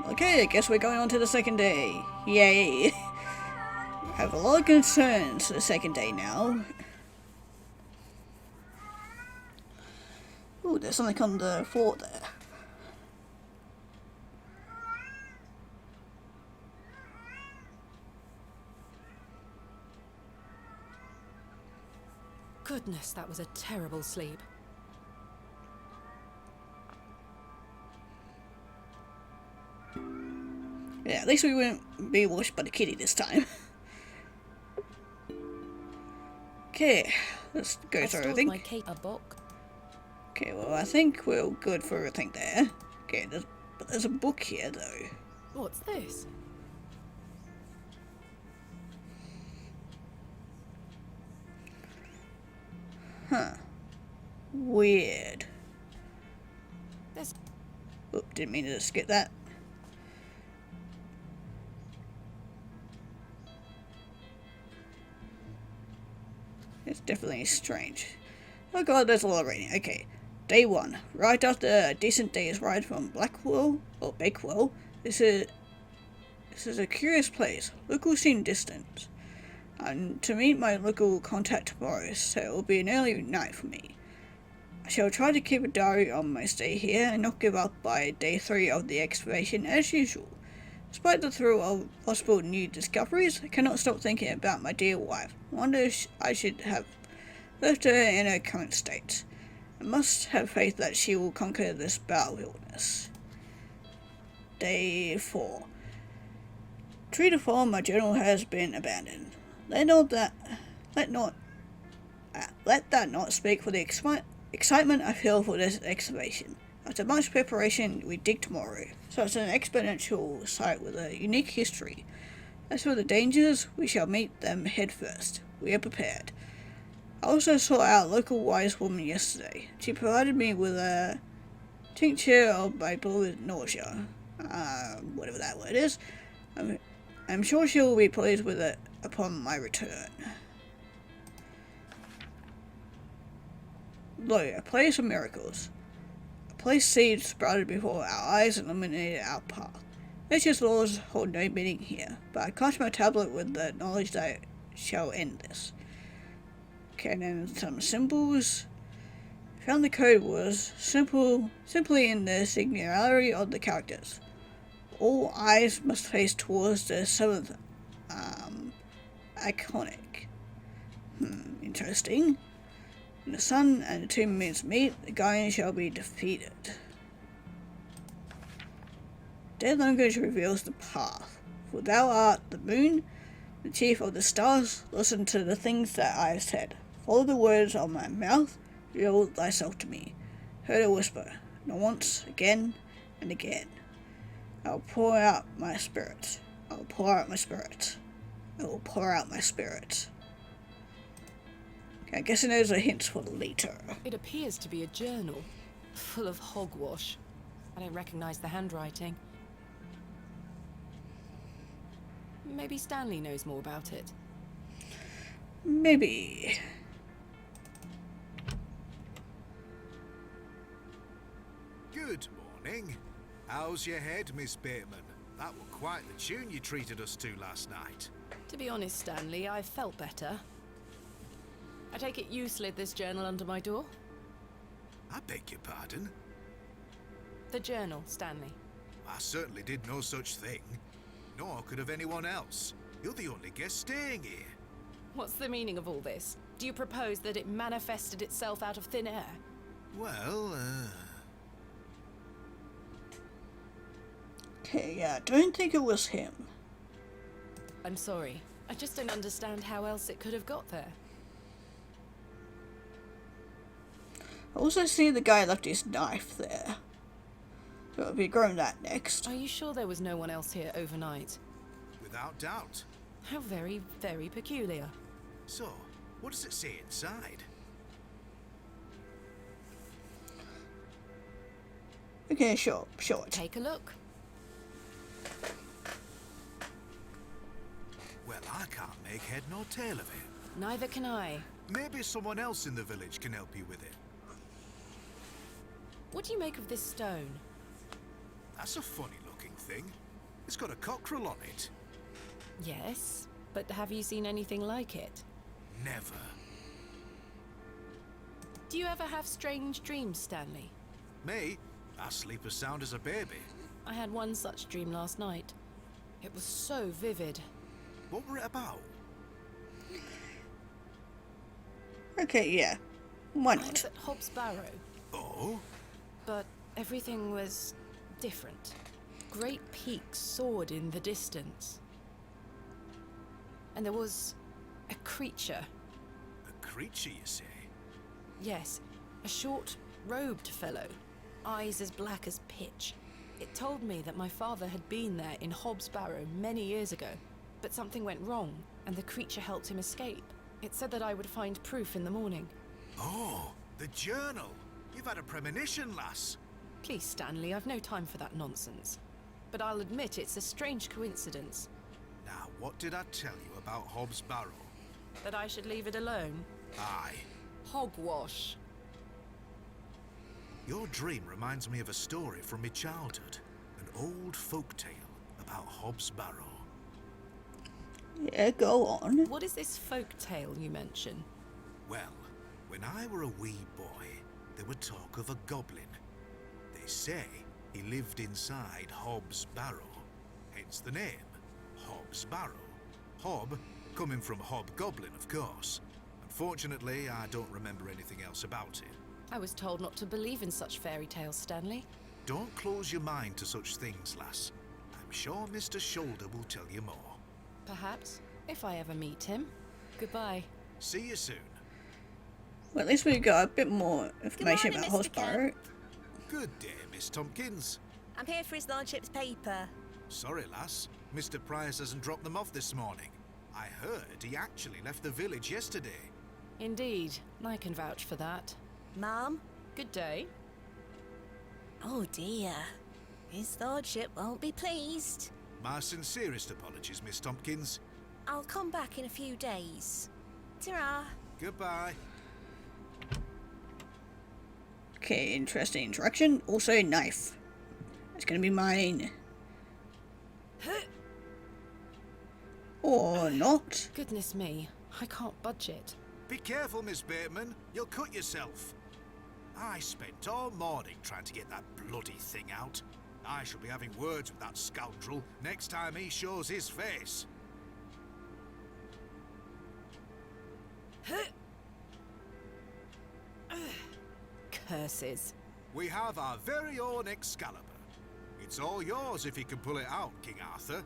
Okay, I guess we're going on to the second day. Yay! I have a lot of concerns for the second day now. Ooh, there's something on the floor there. Goodness, that was a terrible sleep. Yeah, at least we won't be washed by the kitty this time. Okay, let's go through everything. My cape a book. Okay, well I think we're good for everything there. Okay, there's a book here though. What's this? Huh. Weird. There's... Oop, didn't mean to skip that. It's definitely strange. Oh god, there's a lot of rain. Okay. Day 1. Right after a decent day's ride from Blackwell, or Bakewell, this is a curious place. Locals seem distant. And to meet my local contact tomorrow, so it will be an early night for me. I shall try to keep a diary on my stay here and not give up by day 3 of the excavation as usual. Despite the thrill of possible new discoveries, I cannot stop thinking about my dear wife. I wonder if I should have left her in her current state. I must have faith that she will conquer this bout of illness. Day 4. True to form, my journal has been abandoned. Let that not speak for the excitement I feel for this excavation. After much preparation, we dig tomorrow. So it's an exponential site with a unique history. As for the dangers, we shall meet them head first. We are prepared. I also saw our local wise woman yesterday. She provided me with a tincture of my beloved nausea. Whatever that word is. I'm sure she will be pleased with it upon my return. Lo, a place of miracles. A place seeds sprouted before our eyes and illuminated our path. Nature's laws hold no meaning here, but I cast my tablet with the knowledge that I shall end this. Okay, and then some symbols. Found the code was simply in the singularity of the characters. All eyes must face towards the 7th iconic. Interesting. When the sun and the 2 moons meet, the Guardian shall be defeated. Their language reveals the path. For thou art the moon, the chief of the stars. Listen to the things that I have said. Follow the words of my mouth. Reveal thyself to me. Heard a whisper, not once, again and again. I will pour out my spirit. I will pour out my spirit. I will pour out my spirit. Okay, I guess those are hints for later. It appears to be a journal, full of hogwash. I don't recognize the handwriting. Maybe Stanley knows more about it. Maybe. Good morning. How's your head, Miss Bateman? That was quite the tune you treated us to last night. To be honest, Stanley, I felt better. I take it you slid this journal under my door? I beg your pardon? The journal, Stanley. I certainly did no such thing. Nor could have anyone else. You're the only guest staying here. What's the meaning of all this? Do you propose that it manifested itself out of thin air? Well, Okay, yeah, don't think it was him. I'm sorry. I just don't understand how else it could have got there. I also see the guy left his knife there. So I'll be growing that next. Are you sure there was no one else here overnight? without doubt. How very, very peculiar. So, what does it say inside? Okay, sure. Take a look. Well, I can't make head nor tail of it. Neither can I. Maybe someone else in the village can help you with it. What do you make of this stone? That's a funny looking looking thing. It's got a cockerel on it. Yes, but have you seen anything like it? Never. Do you ever have strange dreams, Stanley? Me? I sleep as sound as a baby. I had one such dream last night. It was so vivid. What were it about? Okay, yeah. Why I was not? at Hobbs Barrow, Oh? but everything was different. Great peaks soared in the distance. And there was a creature. A creature, you say? Yes, a short, robed fellow, eyes as black as pitch. It told me that my father had been there in Hobbs Barrow many years ago, but something went wrong, and the creature helped him escape. It said that I would find proof in the morning. Oh, the journal. You've had a premonition, lass. Please, Stanley, I've no time for that nonsense. But I'll admit it's a strange coincidence. Now, what did I tell you about Hobbs Barrow? That I should leave it alone? Aye. Hogwash. Your dream reminds me of a story from my childhood. An old folk tale about Hobbs Barrow. Yeah, go on. What is this folk tale you mention? Well, when I were a wee boy, there were talk of a goblin. They say he lived inside Hobbs Barrow, hence the name, Hobbs Barrow. Hob, coming from hobgoblin, of course. Unfortunately, I don't remember anything else about it. I was told not to believe in such fairy tales, Stanley. Don't close your mind to such things, lass. I'm sure Mr. Shoulder will tell you more. Perhaps, if I ever meet him. Goodbye. See you soon. Well, at least we got a bit more information morning, about Mr. Hobbs Barrow. Good day, Miss Tompkins. I'm here for his lordship's paper. Sorry, lass. Mr. Price hasn't dropped them off this morning. I heard he actually left the village yesterday. Indeed, I can vouch for that. Ma'am? Good day. Oh dear. His lordship won't be pleased. My sincerest apologies, Miss Tompkins. I'll come back in a few days. Ta-ra. Goodbye. Okay, interesting interaction. Also, knife. It's gonna be mine. Or not. Goodness me, I can't budge it. Be careful, Miss Bateman. You'll cut yourself. I spent all morning trying to get that bloody thing out. I shall be having words with that scoundrel next time he shows his face. Curses. We have our very own Excalibur. It's all yours if you can pull it out, King Arthur.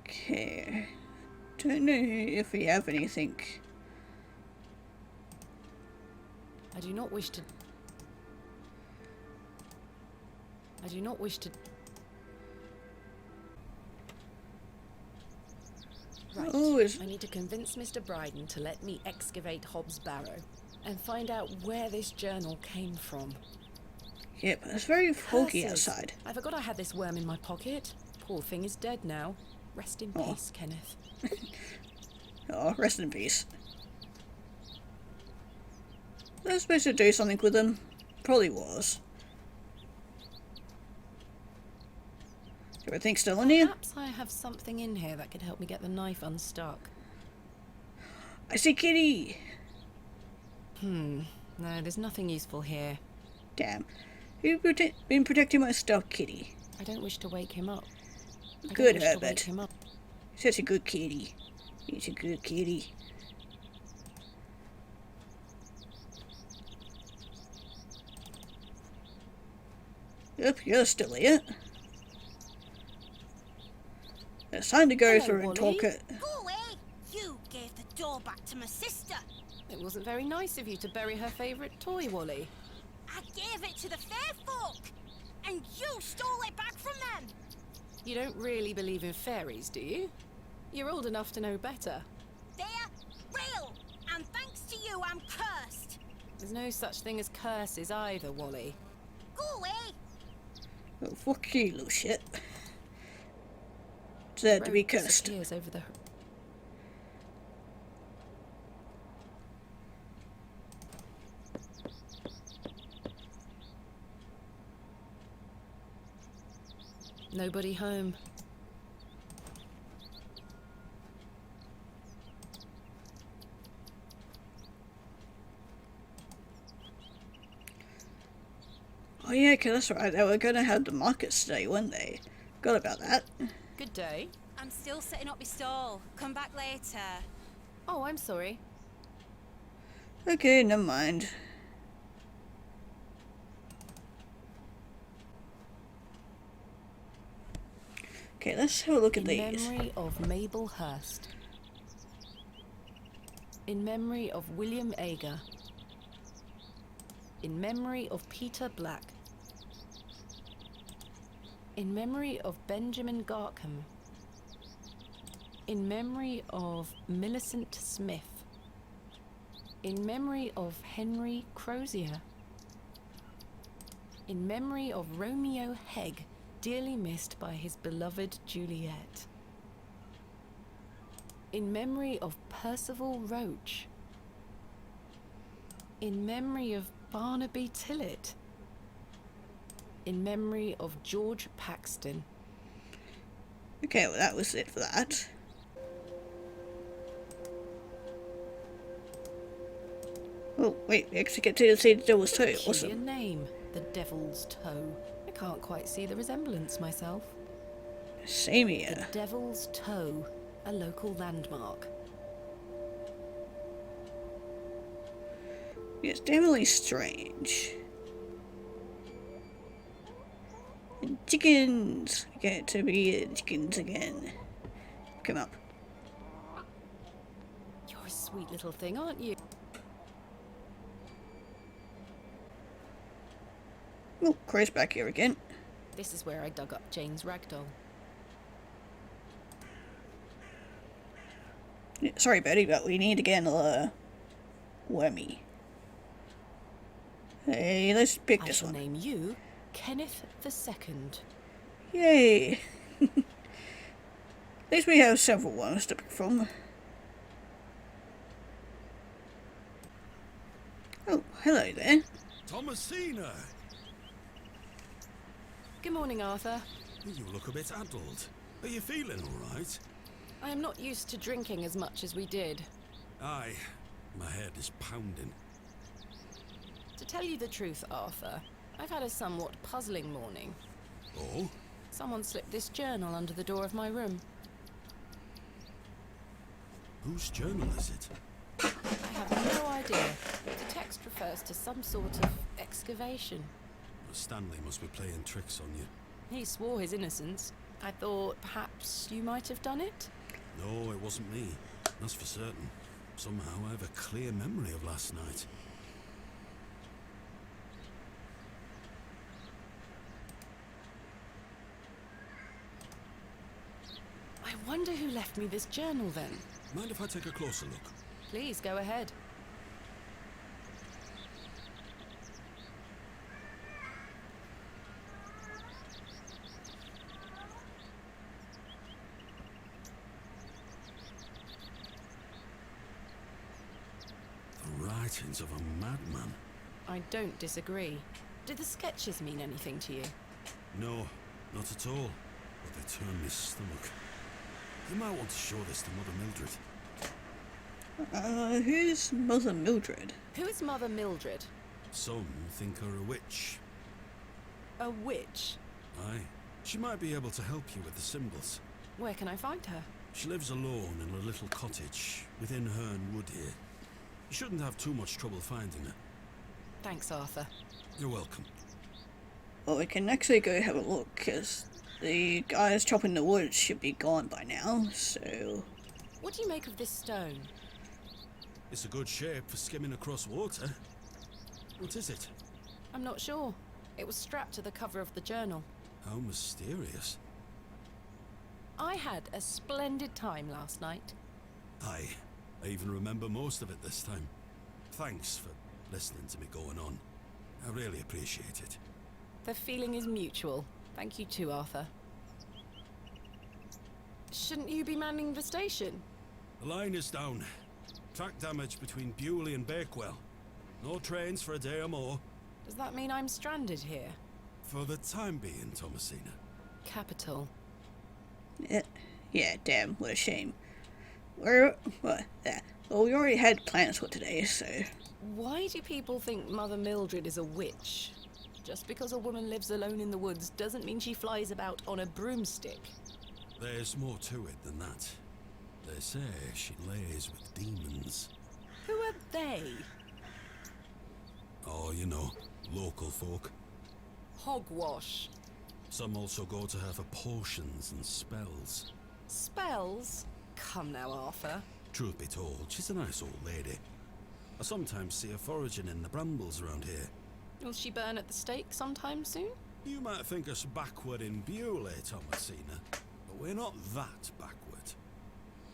Okay. Don't know if we have anything. I do not wish to... Right. Oh, I need to convince Mr. Bryden to let me excavate Hobbs Barrow and find out where this journal came from. Yep, it's very foggy Curses. outside. I forgot I had this worm in my pocket. Poor thing is dead now. Rest in Oh. peace, Kenneth. Oh, rest in peace. Was I supposed to do something with them? Probably was. Everything still in here? Perhaps I have something in here that could help me get the knife unstuck. I see Kitty! No, there's nothing useful here. Damn. Who's been protecting my stuff, Kitty? I don't wish to wake him up. I don't Good, wish to wake Herbert. him up. Such a good kitty. He's a good kitty. Yep, you're still here. It's time to go Hello, through and Wally. talk it. Go away! You gave the door back to my sister. It wasn't very nice of you to bury her favourite toy, Wally. I gave it to the fair folk, and you stole it back from them. You don't really believe in fairies, do you? You're old enough to know better. They're real, and thanks to you, I'm cursed. There's no such thing as curses either, Wally. Go away! Oh, fuck you, little shit. Deserve to be Road cursed. disappears over the... Nobody home. Oh yeah, okay, that's right. They were going to have the markets today, weren't they? Forgot about that. Good day. I'm still setting up my stall. Come back later. Oh, I'm sorry. Okay, never mind. Okay, let's have a look at In these. memory of Mabel Hurst. In memory of William Ager. In memory of Peter Black. In memory of Benjamin Garkham. In memory of Millicent Smith. In memory of Henry Crozier. In memory of Romeo Hegg, dearly missed by his beloved Juliet. In memory of Percival Roach. In memory of Barnaby Tillett. In memory of George Paxton. Okay, well that was it for that. Oh, wait, we actually get to see the Devil's Toe. Peculiar Awesome. name, the Devil's Toe. I can't quite see the resemblance myself. Same The here. Devil's Toe, a local landmark. It's definitely strange. And chickens! We get to be chickens again. Come up. You're a sweet little thing, aren't you? Oh, Crow's back here again. This is where I dug up Jane's ragdoll. Yeah, sorry, Betty, but we need to get another wormy. Hey, let's pick I this shall one. name you Kenneth II. Yay! At least we have several ones to pick from. Oh, hello there. Thomasina! Good morning, Arthur. You look a bit addled. Are you feeling all right? I am not used to drinking as much as we did. Aye. My head is pounding. To tell you the truth, Arthur, I've had a somewhat puzzling morning. Oh? Someone slipped this journal under the door of my room. Whose journal is it? I have no idea. The text refers to some sort of excavation. Stanley must be playing tricks on you. He swore his innocence. I thought perhaps you might have done it? No, it wasn't me. That's for certain. Somehow I have a clear memory of last night. I wonder who left me this journal then. Mind if I take a closer look? Please go ahead. The writings of a madman. I don't disagree. Did the sketches mean anything to you? No, not at all. But they turn my stomach. You might want to show this to Mother Mildred. Who's Mother Mildred? Who is Mother Mildred? Some think her a witch. A witch? Aye. She might be able to help you with the symbols. Where can I find her? She lives alone in a little cottage within Herne Wood here. You shouldn't have too much trouble finding her. Thanks, Arthur. You're welcome. Well, we can actually go have a look, because the guys chopping the wood should be gone by now, so... What do you make of this stone? It's a good shape for skimming across water. What is it? I'm not sure. It was strapped to the cover of the journal. How mysterious. I had a splendid time last night. Aye. I even remember most of it this time. Thanks for listening to me going on. I really appreciate it. The feeling is mutual. Thank you too, Arthur. Shouldn't you be manning the station? The line is down. Track damage between Bewley and Bakewell. No trains for a day or more. Does that mean I'm stranded here? For the time being, Thomasina. Capital. Yeah, damn, what a shame. Well, we already had plans for today, so... Why do people think Mother Mildred is a witch? Just because a woman lives alone in the woods doesn't mean she flies about on a broomstick. There's more to it than that. They say she lays with demons. Who are they? Oh, you know, local folk. Hogwash. Some also go to her for potions and spells. Spells? Come now, Arthur. Truth be told, she's a nice old lady. I sometimes see her foraging in the brambles around here. Will she burn at the stake sometime soon? You might think us backward in Bewley, Thomasina, but we're not that backward.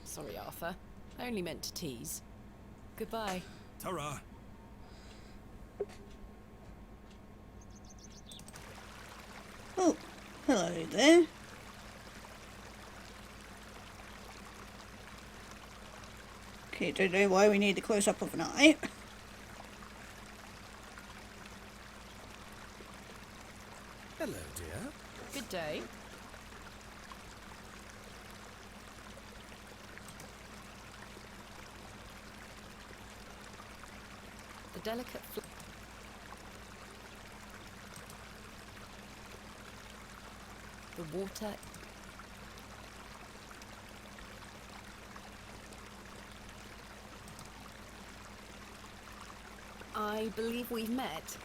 Sorry, Arthur. I only meant to tease. Goodbye. Ta-ra! Oh, hello there. Okay, don't know why we need the close-up of an eye. Hello, dear. Good day. The delicate the water. I believe we've met.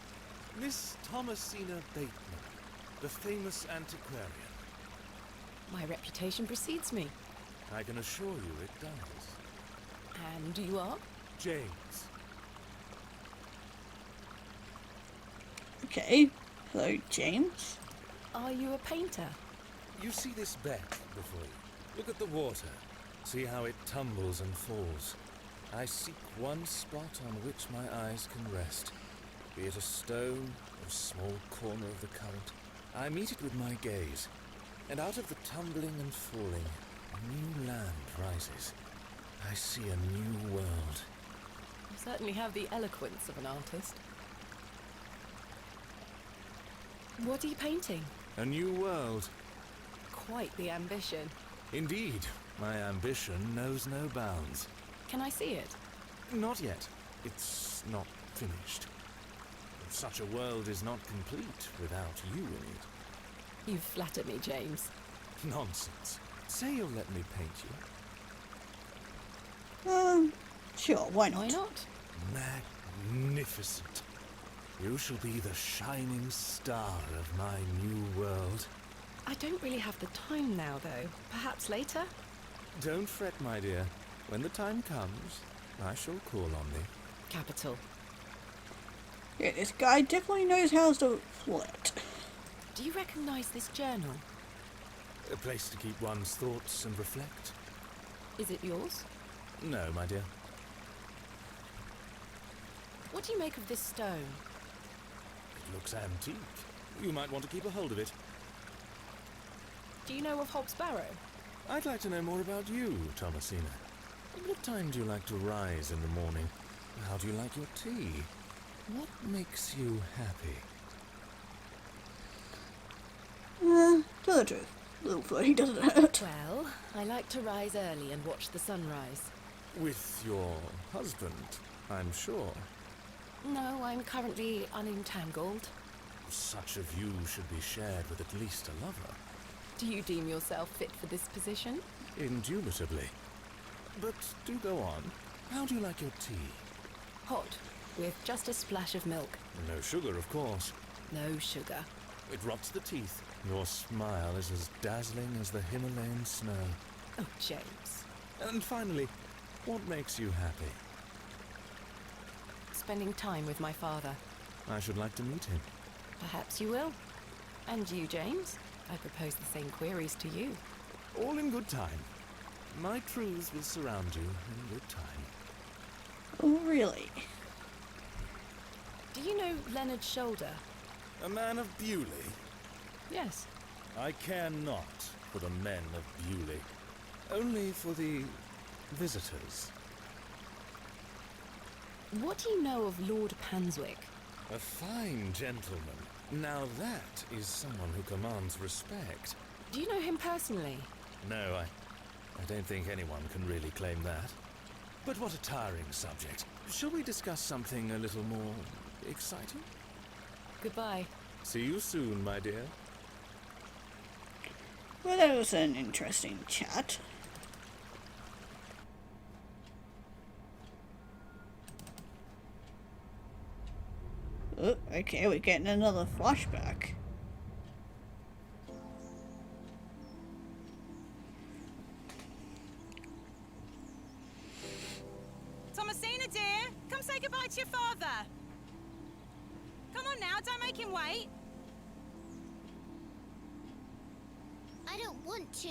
Miss Thomasina Bateman, the famous antiquarian. My reputation precedes me. I can assure you it does. And you are? James. Okay, hello, James. Are you a painter? You see this bed before you? Look at the water. See how it tumbles and falls. I seek one spot on which my eyes can rest. Be it a stone or a small corner of the current. I meet it with my gaze. And out of the tumbling and falling, a new land rises. I see a new world. You certainly have the eloquence of an artist. What are you painting? A new world. Quite the ambition. Indeed, my ambition knows no bounds. Can I see it? Not yet. It's not finished. Such a world is not complete without you in it. You flatter me, James. Nonsense. Say you'll let me paint you. Sure, why not? Why not? Magnificent. You shall be the shining star of my new world. I don't really have the time now, though. Perhaps later? Don't fret, my dear. When the time comes, I shall call on thee. Capital. Yeah, this guy definitely knows how to flirt. Do you recognize this journal? A place to keep one's thoughts and reflect. Is it yours? No, my dear. What do you make of this stone? It looks antique. You might want to keep a hold of it. Do you know of Hobbs Barrow? I'd like to know more about you, Thomasina. What time do you like to rise in the morning? How do you like your tea? What makes you happy? Tell the truth. A little flirty doesn't hurt. Well, I like to rise early and watch the sunrise. With your husband, I'm sure. No, I'm currently unentangled. Such a view should be shared with at least a lover. Do you deem yourself fit for this position? Indubitably. But do go on. How do you like your tea? Hot, with just a splash of milk. No sugar, of course. No sugar. It rots the teeth. Your smile is as dazzling as the Himalayan snow. Oh, James. And finally, what makes you happy? Spending time with my father. I should like to meet him. Perhaps you will. And you, James? I propose the same queries to you. All in good time. My truths will surround you in good time. Oh, really? Do you know Leonard Shoulder? A man of Bewley? Yes. I care not for the men of Bewley. Only for the visitors. What do you know of Lord Panswick? A fine gentleman. Now that is someone who commands respect. Do you know him personally? No, I don't think anyone can really claim that. But what a tiring subject. Shall we discuss something a little more exciting? Goodbye. See you soon, my dear. Well, that was an interesting chat. Oh, okay, we're getting another flashback. Thomasina, dear, come say goodbye to your father. Come on now, don't make him wait. I don't want to.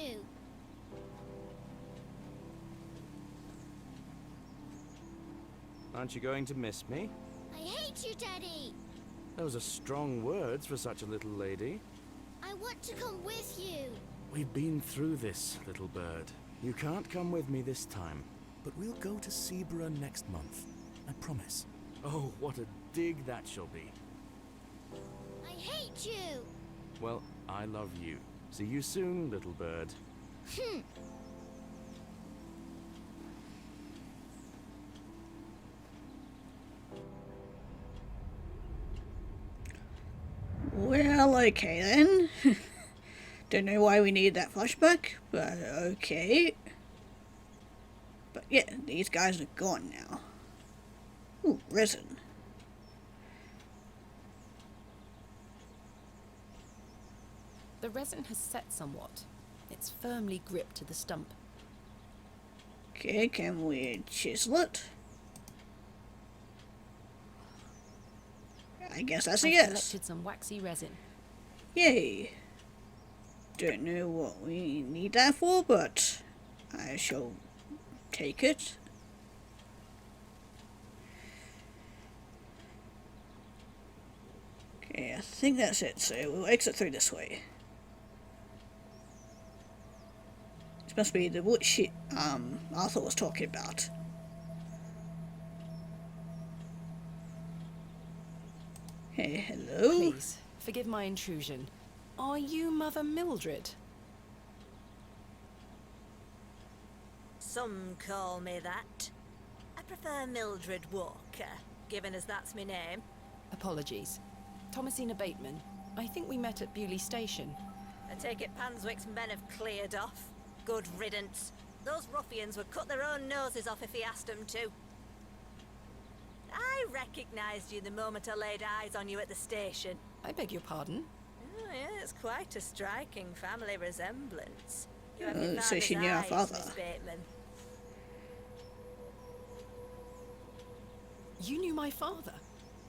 Aren't you going to miss me? I hate you, Daddy. Those are strong words for such a little lady. I want to come with you. We've been through this, little bird. You can't come with me this time. But we'll go to Sebra next month. I promise. Oh, what a dig that shall be. I hate you. Well, I love you. See you soon, little bird. Well, okay then. Don't know why we need that flashback, but okay. But yeah, these guys are gone now. Ooh, resin. The resin has set somewhat. It's firmly gripped to the stump. Okay, can we chisel it? I guess that's a I've yes. collected some waxy resin. Yay. Don't know what we need that for, but I shall take it. Okay, I think that's it, so we'll exit through this way. This must be the wood shit Arthur was talking about. Hey, hello? Please, forgive my intrusion. Are you Mother Mildred? Some call me that. I prefer Mildred Walker, given as that's my name. Apologies. Thomasina Bateman. I think we met at Bewley Station. I take it Panswick's men have cleared off. Good riddance. Those ruffians would cut their own noses off if he asked them to. I recognised you the moment I laid eyes on you at the station. I beg your pardon? Oh, yeah, it's quite a striking family resemblance. You have Oh, your so she father's knew our eyes, father. Miss Bateman. You knew my father?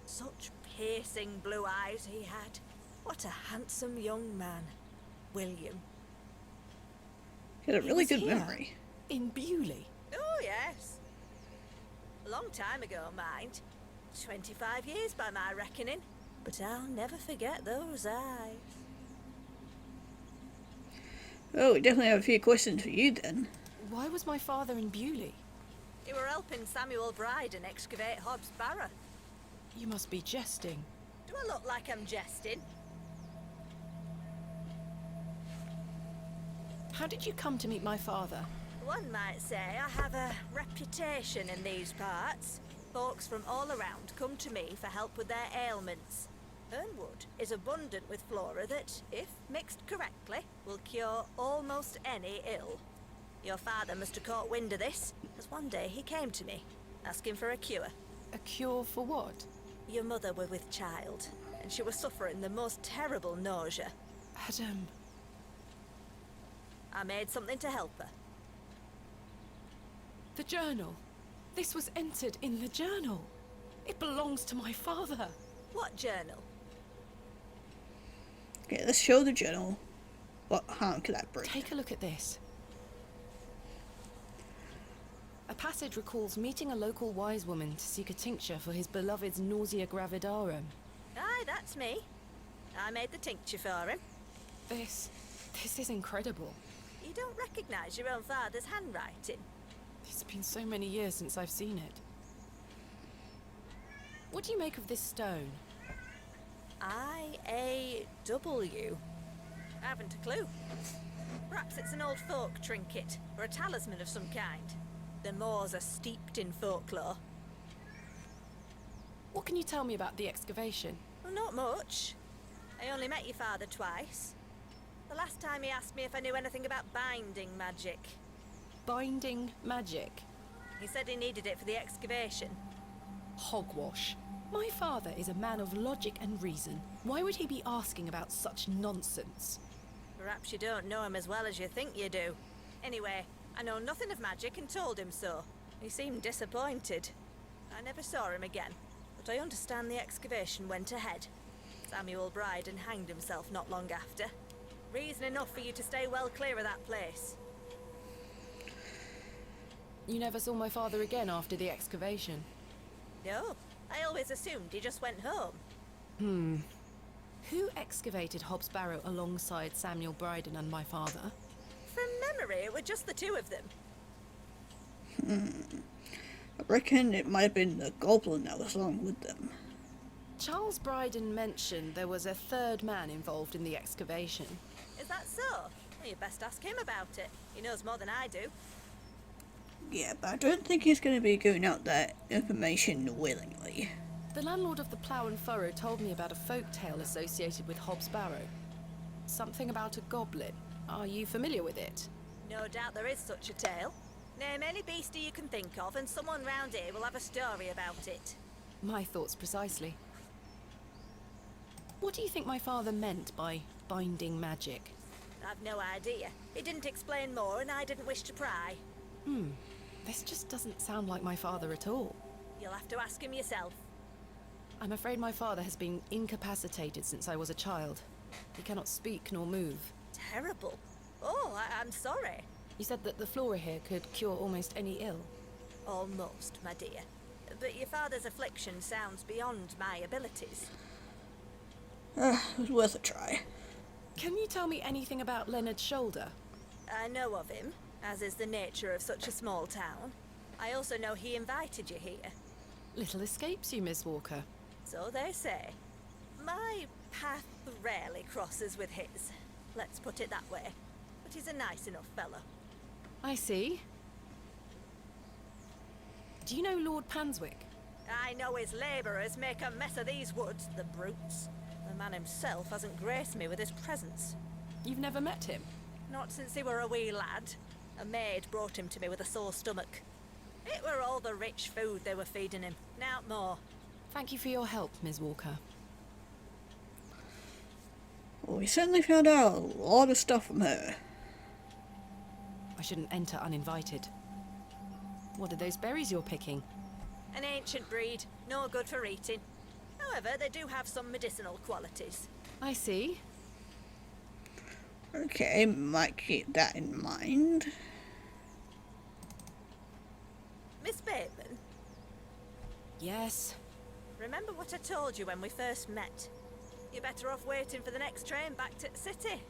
Such piercing blue eyes he had. What a handsome young man. William. He had a He really was good here. memory. In Bewley? Oh, yes. A long time ago, mind. 25 years by my reckoning. But I'll never forget those eyes. Oh, we definitely have a few questions for you then. Why was my father in Bewley? You were helping Samuel Bryden excavate Hobbs Barrow. You must be jesting. Do I look like I'm jesting? How did you come to meet my father? One might say I have a reputation in these parts. Folks from all around come to me for help with their ailments. Ernwood is abundant with flora that, if mixed correctly, will cure almost any ill. Your father must have caught wind of this, as one day he came to me, asking for a cure. A cure for what? Your mother were with child, and she was suffering the most terrible nausea. Adam. I made something to help her. The journal. This was entered in the journal. It belongs to my father. What journal? Okay, let's show the journal. What harm could that bring? Take a look at this. A passage recalls meeting a local wise woman to seek a tincture for his beloved's nausea gravidarum. Aye, that's me. I made the tincture for him. This is incredible. You don't recognise your own father's handwriting? It's been so many years since I've seen it. What do you make of this stone? I-A-W. I haven't a clue. Perhaps it's an old folk trinket, or a talisman of some kind. The moors are steeped in folklore. What can you tell me about the excavation? Well, not much. I only met your father twice. The last time he asked me if I knew anything about binding magic. Binding magic? He said he needed it for the excavation. Hogwash. My father is a man of logic and reason. Why would he be asking about such nonsense? Perhaps you don't know him as well as you think you do. Anyway, I know nothing of magic and told him so. He seemed disappointed. I never saw him again, but I understand the excavation went ahead. Samuel Bryden hanged himself not long after. Reason enough for you to stay well clear of that place. You never saw my father again after the excavation? No, I always assumed he just went home. Who excavated Hobbs Barrow alongside Samuel Bryden and my father? From memory, it were just the two of them. I reckon it might have been the goblin that was along with them. Charles Bryden mentioned there was a third man involved in the excavation. Is that so? Well, you best ask him about it. He knows more than I do. Yeah, but I don't think he's going to be giving out that information willingly. The landlord of the Plough and Furrow told me about a folk tale associated with Hobbs Barrow. Something about a goblin. Are you familiar with it? No doubt there is such a tale. Name any beastie you can think of and someone round here will have a story about it. My thoughts precisely. What do you think my father meant by binding magic? I've no idea. He didn't explain more and I didn't wish to pry. This just doesn't sound like my father at all. You'll have to ask him yourself. I'm afraid my father has been incapacitated since I was a child. He cannot speak nor move. Terrible. Oh, I'm sorry. He said that the flora here could cure almost any ill. Almost, my dear. But your father's affliction sounds beyond my abilities. It was worth a try. Can you tell me anything about Leonard's shoulder? I know of him, as is the nature of such a small town. I also know he invited you here. Little escapes you, Miss Walker. So they say. My path rarely crosses with his. Let's put it that way. But he's a nice enough fellow. I see. Do you know Lord Panswick? I know his labourers make a mess of these woods, the brutes. The man himself hasn't graced me with his presence. You've never met him? Not since he were a wee lad. A maid brought him to me with a sore stomach. It were all the rich food they were feeding him, nowt more. Thank you for your help, Miss Walker. Well, we certainly found out a lot of stuff from her. I shouldn't enter uninvited. What are those berries you're picking? An ancient breed, no good for eating. However, they do have some medicinal qualities. I see. Okay, might keep that in mind. Miss Bateman, Yes. remember what I told you when we first met? You're better off waiting for the next train back to the city.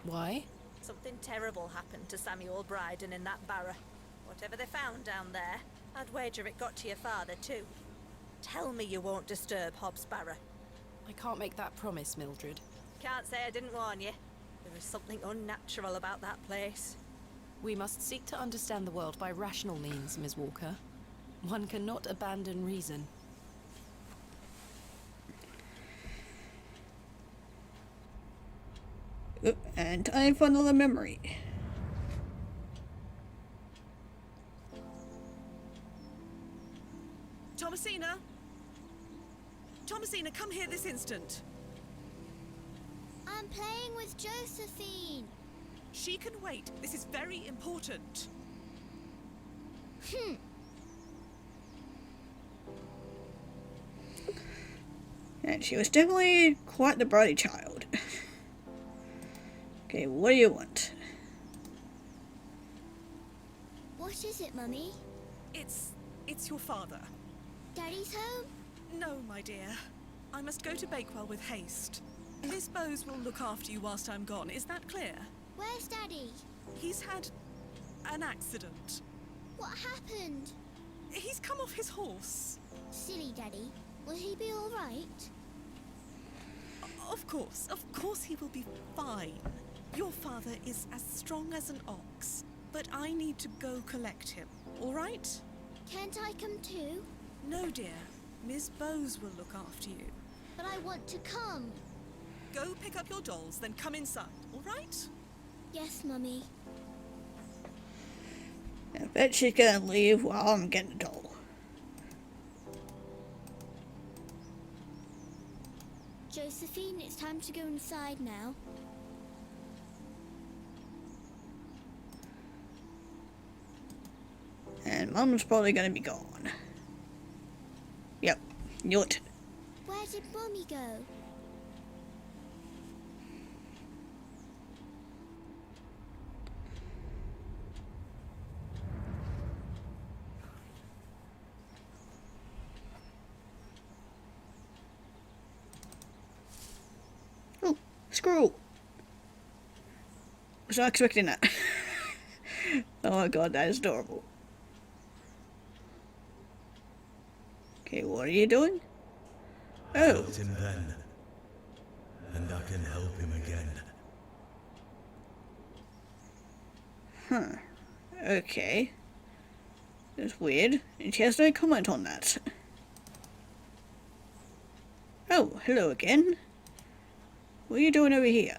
Why? Something terrible happened to Samuel Bryden in that barrow. Whatever they found down there, I'd wager it got to your father too. Tell me you won't disturb Hobbs Barrow. I can't make that promise, Mildred. Can't say I didn't warn you. There is something unnatural about that place. We must seek to understand the world by rational means, Miss Walker. One cannot abandon reason. Oop, and time for another memory. Thomasina! Thomasina, come here this instant. I'm playing with Josephine. She can wait. This is very important. And she was definitely quite the bright child. Okay, what do you want? What is it, Mummy? It's your father. Daddy's home? No, my dear. I must go to Bakewell with haste. Miss Bowes will look after you whilst I'm gone. Is that clear? Where's Daddy? He's had an accident. What happened? He's come off his horse. Silly Daddy. Will he be all right? Of course he will be fine. Your father is as strong as an ox, but I need to go collect him, all right? Can't I come too? No, dear. Miss Bowes will look after you. But I want to come. Go pick up your dolls, then come inside, all right? Yes, Mummy. I bet she's gonna leave while I'm getting a doll. Josephine, it's time to go inside now. And Mum's probably gonna be gone. Yep, knew it. Where did Mummy go? Oh, squirrel. Was not expecting that. Oh my god, that is adorable. Okay, what are you doing? I Oh, helped him then, and I can help him again. okay. That's weird. And she has no comment on that. Oh, hello again. What are you doing over here?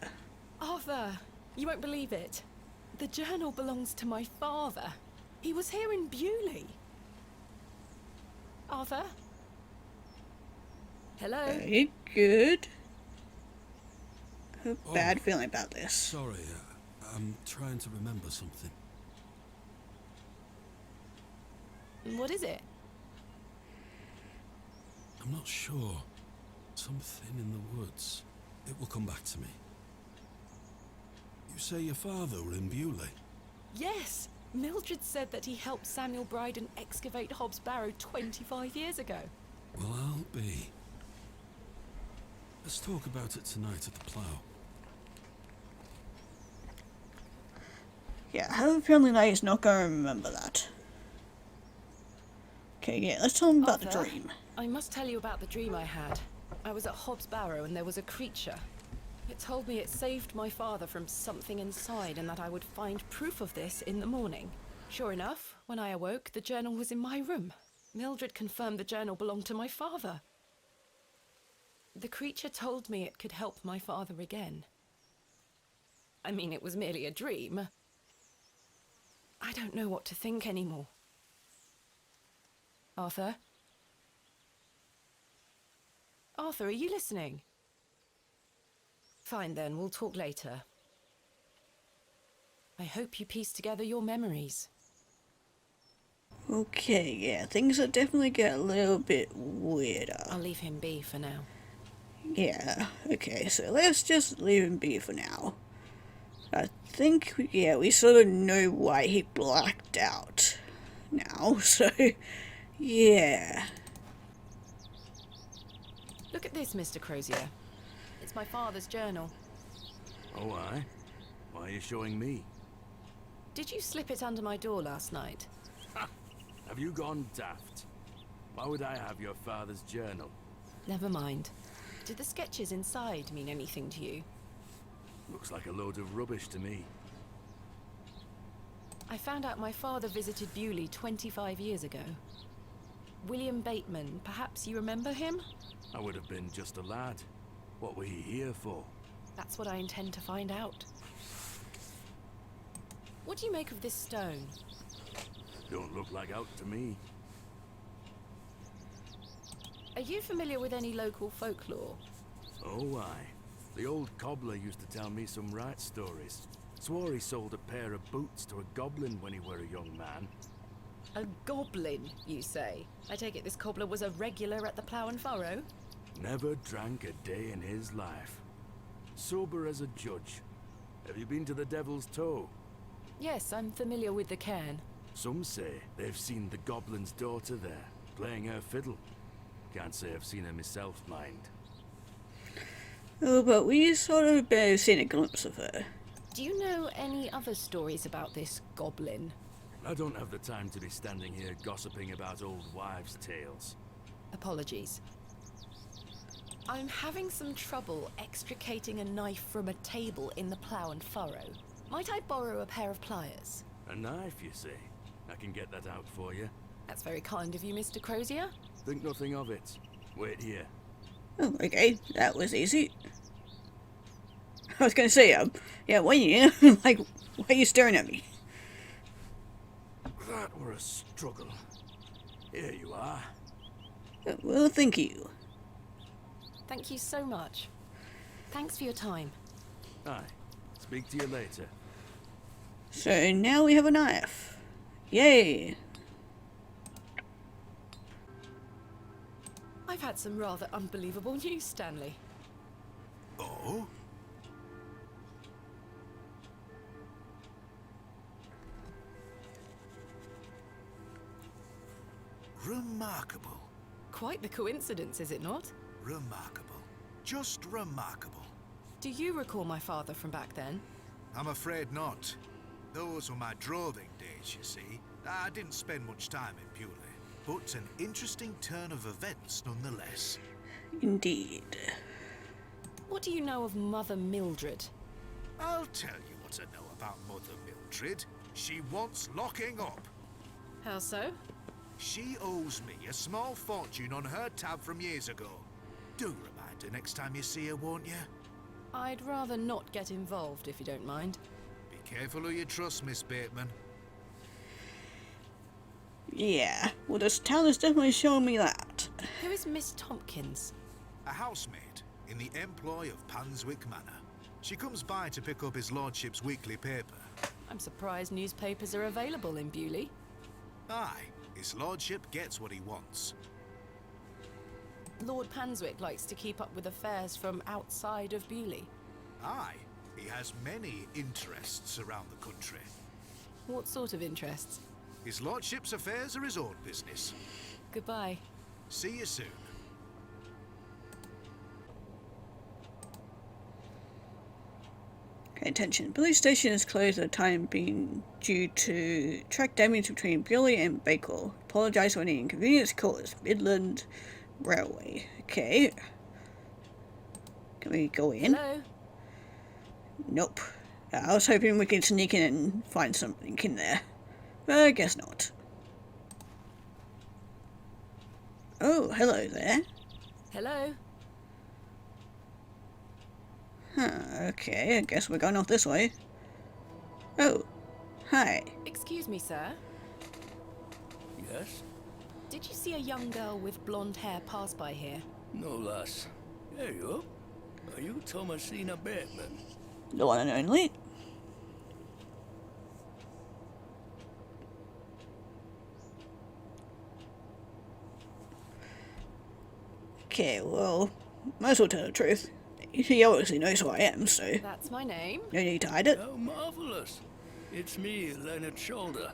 Arthur, you won't believe it. The journal belongs to my father. He was here in Bewley. Arthur? Hello? Are you good? I have a Oh. bad feeling about this. Sorry, I'm trying to remember something. What is it? I'm not sure. Something in the woods. It will come back to me. You say your father were in Bewley? Yes! Mildred said that he helped Samuel Bryden excavate Hobbs Barrow 25 years ago. Well, I'll be. Let's talk about it tonight at the plough. Yeah, I have a feeling that he's not going to remember that. Okay, yeah, let's tell him about the Arthur, dream. I must tell you about the dream I had. I was at Hobbs Barrow and there was a creature. It told me it saved my father from something inside and that I would find proof of this in the morning. Sure enough, when I awoke, the journal was in my room. Mildred confirmed the journal belonged to my father. The creature told me it could help my father again. I mean, it was merely a dream. I don't know what to think anymore. Arthur? Arthur, are you listening? Fine then, we'll talk later. I hope you piece together your memories. Okay, yeah, things are definitely get a little bit weirder. I'll leave him be for now. Yeah, okay, so let's just leave him be for now. I think, yeah, we sort of know why he blacked out now, so, yeah. Look at this, Mr. Crozier. It's my father's journal. Oh, aye? Why are you showing me? Did you slip it under my door last night? Ha! Have you gone daft? Why would I have your father's journal? Never mind. Did the sketches inside mean anything to you? Looks like a load of rubbish to me. I found out my father visited Bewley 25 years ago. William Bateman, perhaps you remember him? I would have been just a lad. What were he here for? That's what I intend to find out. What do you make of this stone? Don't look like out to me. Are you familiar with any local folklore? Oh, aye. The old cobbler used to tell me some right stories. Swore he sold a pair of boots to a goblin when he were a young man. A goblin, you say? I take it this cobbler was a regular at the Plough and Furrow? Never drank a day in his life. Sober as a judge. Have you been to the Devil's Toe? Yes, I'm familiar with the cairn. Some say they've seen the goblin's daughter there, playing her fiddle. Can't say I've seen her myself, mind. Oh, but we sort of seen a glimpse of her. Do you know any other stories about this goblin? I don't have the time to be standing here gossiping about old wives' tales. Apologies. I'm having some trouble extricating a knife from a table in the plough and furrow. Might I borrow a pair of pliers? A knife, you say? I can get that out for you. That's very kind of you, Mr. Crozier. Think nothing of it. Wait here. Oh, okay, that was easy. I was gonna say, yeah, why you? Like, why are you staring at me? That were a struggle. Here you are. Well, thank you. Thank you so much. Thanks for your time. Aye. Speak to you later. So now we have a knife. Yay! I've had some rather unbelievable news, Stanley. Oh? Remarkable. Quite the coincidence, is it not? Remarkable. Just remarkable. Do you recall my father from back then? I'm afraid not. Those were my droving days, you see. I didn't spend much time in Bewley, but an interesting turn of events nonetheless. Indeed. What do you know of Mother Mildred? I'll tell you what I know about Mother Mildred. She wants locking up. How so? She owes me a small fortune on her tab from years ago. Do remind her next time you see her, won't you? I'd rather not get involved, if you don't mind. Be careful who you trust, Miss Bateman. Yeah, well, this town has definitely shown me that. Who is Miss Tompkins? A housemaid in the employ of Panswick Manor. She comes by to pick up his lordship's weekly paper. I'm surprised newspapers are available in Bewley. Aye, his lordship gets what he wants. Lord Panswick likes to keep up with affairs from outside of Bewley. Aye, he has many interests around the country. What sort of interests? His lordship's affairs are his own business. Goodbye. See you soon. Okay, attention. Police station is closed at the time being due to track damage between Bewley and Bakewell. Apologise for any inconvenience caused. Midland Railway. Okay. Can we go in? Hello? Nope. I was hoping we could sneak in and find something in there. But I guess not. Oh, hello there. Hello? Huh, okay, I guess we're going off this way. Oh, hi. Excuse me, sir. Yes? Did you see a young girl with blonde hair pass by here? No, lass. There you are. Are you Thomasina Bateman? The one and only. Okay, well, might as well tell the truth. He obviously knows who I am, so That's my name. no need to hide it. How marvellous. It's me, Leonard Shoulder.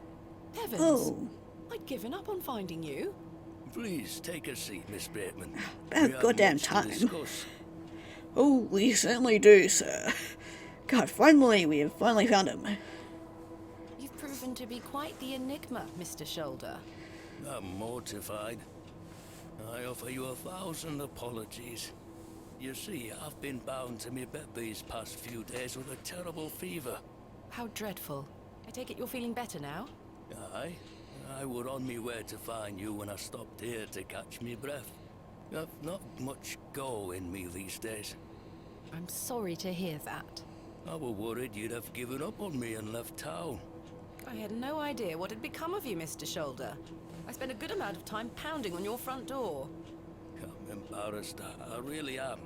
Heavens. Oh, I'd given up on finding you. Please take a seat, Miss Bateman. about We have goddamn much to time. discuss. Oh, we certainly do, sir. God, finally, we have finally found him. You've proven to be quite the enigma, Mr. Shoulder. I'm mortified. I offer you 1,000 apologies. You see, I've been bound to me bed these past few days with a terrible fever. How dreadful. I take it you're feeling better now? Aye, I were on me way to find you when I stopped here to catch me breath. I've not much go in me these days. I'm sorry to hear that. I were worried you'd have given up on me and left town. I had no idea what had become of you, Mr. Shoulder. I spent a good amount of time pounding on your front door. I'm embarrassed, I really am.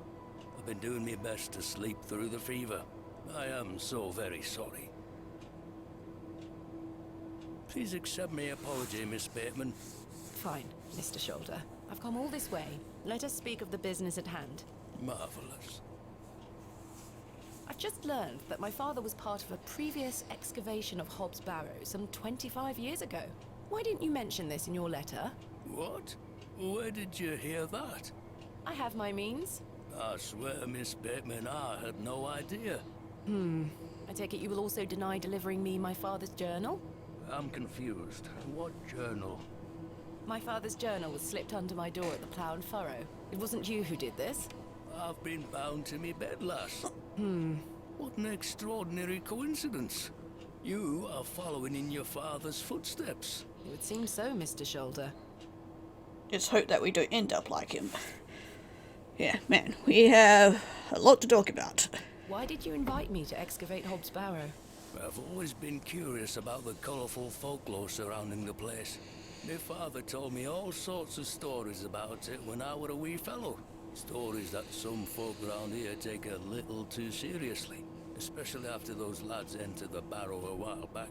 I've been doing my best to sleep through the fever. I am so very sorry. Please accept my apology, Miss Bateman. Fine, Mr. Shoulder. I've come all this way. Let us speak of the business at hand. Marvelous. I've just learned that my father was part of a previous excavation of Hobbs Barrow some 25 years ago. Why didn't you mention this in your letter? What? Where did you hear that? I have my means. I swear, Miss Bateman, I had no idea. I take it you will also deny delivering me my father's journal? I'm confused. What journal? My father's journal was slipped under my door at the Plough and Furrow. It wasn't you who did this. I've been bound to me bed, lass. What an extraordinary coincidence. You are following in your father's footsteps. It would seem so, Mr. Shoulder. Just hope that we don't end up like him. Yeah, man, we have a lot to talk about. Why did you invite me to excavate Hobbs Barrow? I've always been curious about the colourful folklore surrounding the place. My father told me all sorts of stories about it when I were a wee fellow. Stories that some folk around here take a little too seriously, especially after those lads entered the Barrow a while back.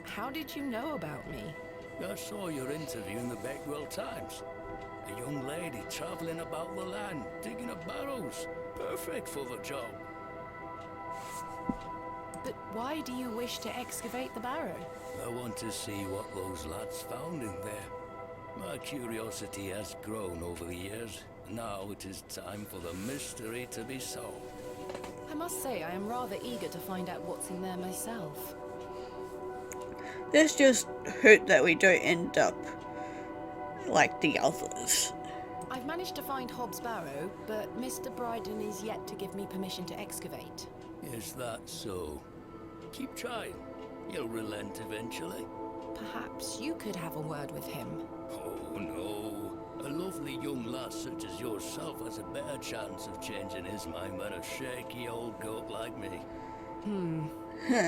How did you know about me? I saw your interview in the Bakewell Times. A young lady travelling about the land, digging up barrows. Perfect for the job. But why do you wish to excavate the barrow? I want to see what those lads found in there. My curiosity has grown over the years. Now it is time for the mystery to be solved. I must say, I am rather eager to find out what's in there myself. Let's just hope that we don't end up like the others. I've managed to find Hobbs Barrow, but Mr. Bryden is yet to give me permission to excavate. Is that so? Keep trying. He'll relent eventually. Perhaps you could have a word with him. Oh no. A lovely young lass such as yourself has a better chance of changing his mind than a shaky old goat like me. You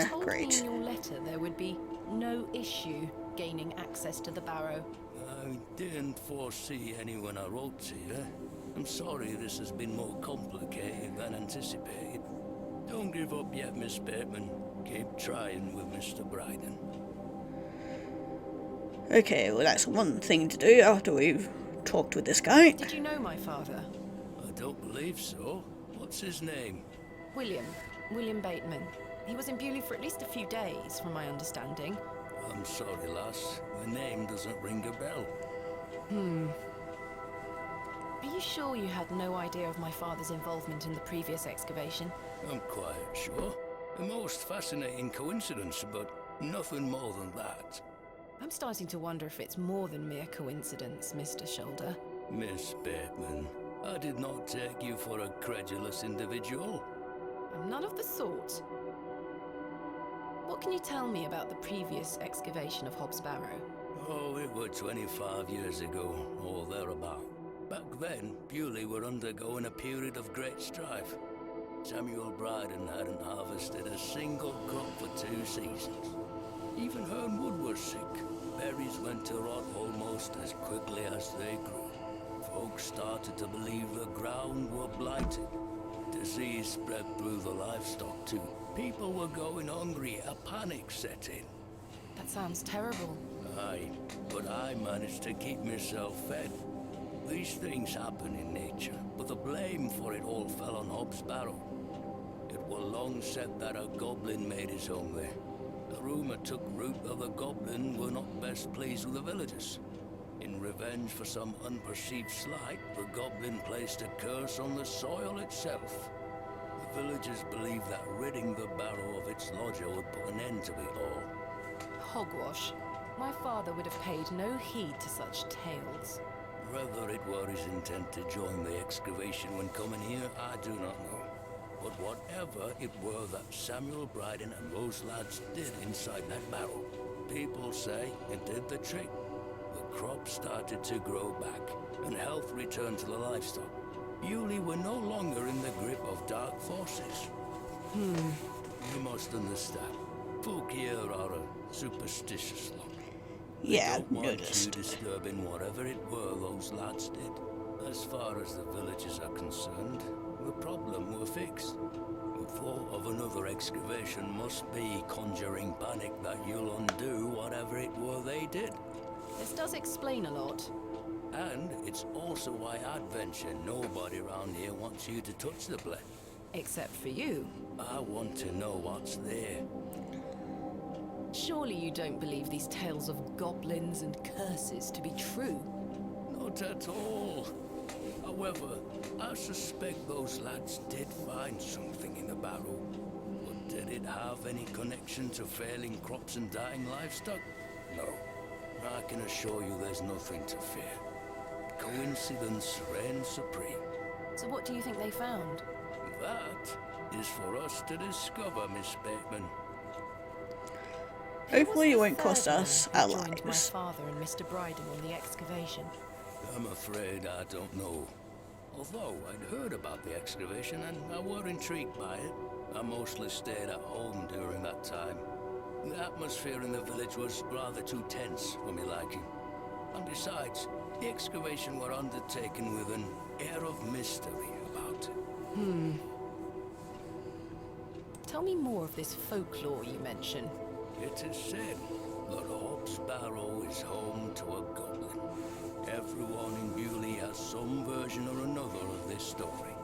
told Great. me in your letter there would be no issue gaining access to the barrow. I didn't foresee any when I wrote to you. I'm sorry this has been more complicated than anticipated. Don't give up yet, Miss Bateman. Keep trying with Mr. Bryden. Okay, well that's one thing to do after we've talked with this guy. Did you know my father? I don't believe so. What's his name? William Bateman. He was in Bewley for at least a few days, from my understanding. I'm sorry, lass. The name doesn't ring a bell. Are you sure you had no idea of my father's involvement in the previous excavation? I'm quite sure. A most fascinating coincidence, but nothing more than that. I'm starting to wonder if it's more than mere coincidence, Mr. Shoulder. Miss Bateman, I did not take you for a credulous individual. I'm none of the sort. What can you tell me about the previous excavation of Hobbs Barrow? Oh, it were 25 years ago, or thereabout. Back then, Bewley were undergoing a period of great strife. Samuel Bryden hadn't harvested a single crop for 2 seasons. Even Hernwood was sick. Berries went to rot almost as quickly as they grew. Folks started to believe the ground were blighted. Disease spread through the livestock too. People were going hungry, a panic set in. That sounds terrible. Aye, but I managed to keep myself fed. These things happen in nature, but the blame for it all fell on Hobbs Barrow. It was long said that a goblin made his home there. The rumour took root that the goblin were not best pleased with the villagers. In revenge for some unperceived slight, the goblin placed a curse on the soil itself. The villagers believed that ridding the barrow of its lodger would put an end to it all. Hogwash. My father would have paid no heed to such tales. Whether it were his intent to join the excavation when coming here, I do not know. But whatever it were that Samuel Bryden and those lads did inside that barrow, people say it did the trick. The crops started to grow back, and health returned to the livestock. Bewley were no longer in the grip of dark forces. You must understand, folk here are a superstitious lot. Yeah, Don't want noticed. you disturbing whatever it were those lads did. As far as the villages are concerned, the problem were fixed. The thought of another excavation must be conjuring panic that you'll undo whatever it were they did. This does explain a lot. And it's also why I'd venture nobody around here wants you to touch the place. Except for you. I want to know what's there. Surely you don't believe these tales of goblins and curses to be true? Not at all. However, I suspect those lads did find something in the barrow. But did it have any connection to failing crops and dying livestock? No. I can assure you there's nothing to fear. let coincidence reign supreme. So what do you think they found? That is for us to discover, Miss Bateman. Hopefully it Who was won't the cost third us man our who joined my lives. father and Mr. Bryden on the excavation? I'm afraid I don't know. Although I'd heard about the excavation and I were intrigued by it, I mostly stayed at home during that time. The atmosphere in the village was rather too tense for me liking. And besides, the excavation were undertaken with an air of mystery about it. Tell me more of this folklore you mention. It is said that Hobbs Barrow is home to a goblin. Everyone in Bewley has some version or another of this story.